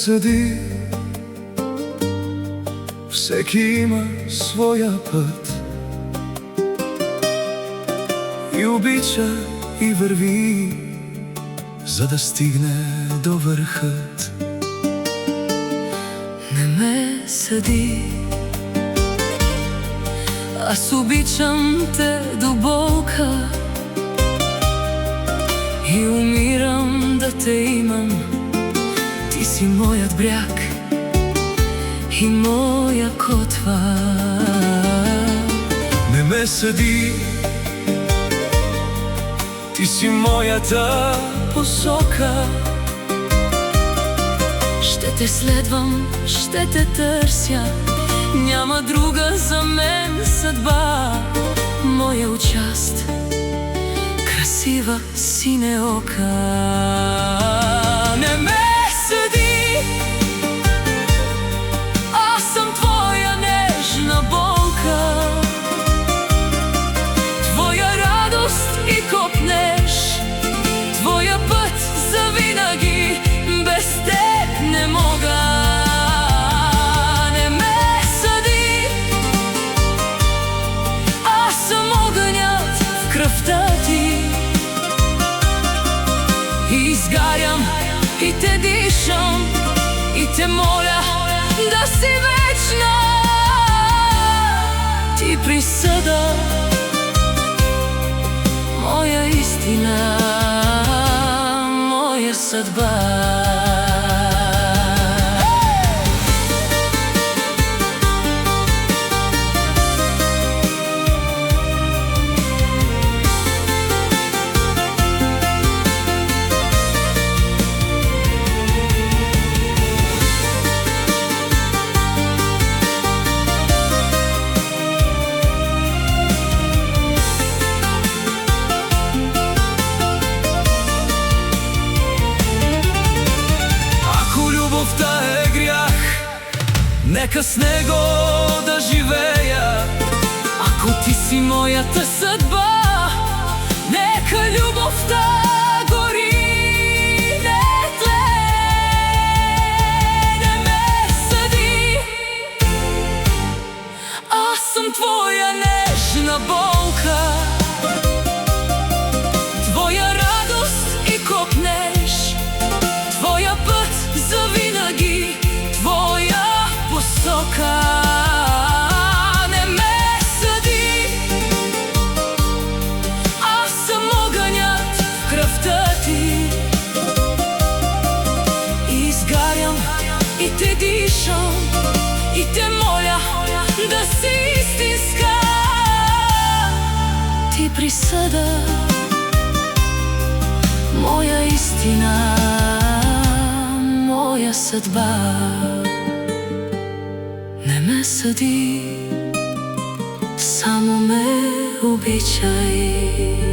съди, всеки има своя път и обича и върви, за да стигне до върхът. Не ме съди, аз обичам те до болка и умирам да те имам. Ти си моят бряг и моя котва. Не ме съди, ти си моята посока. Ще те следвам, ще те търся, няма друга за мен съдба. Моя участ, красива синеока. Не ме съди, аз съм твоя нежна болка, твоя радост и копнеш, твоя път завинаги, без теб не мога. Не ме съди, аз съм огънят в кръвта ти и изгарям, и те дишам, и те моля да си вечна. Ти присъда, моя истина, моя съдба. Любовта е грях, нека с него да живея. Ако ти си моята съдба, нека любовта гори, не тлее. Не ме съди, аз съм твоя нежна болка, твоя радост и копнеш, твоя път завинаги, твоя посока. Не ме съди, аз съм огънят в кръвта ти и изгарям, и те дишам, и те моля да си истинска. Ти присъда, моя истина, моя съдба. Не ме съди, само ме обичай.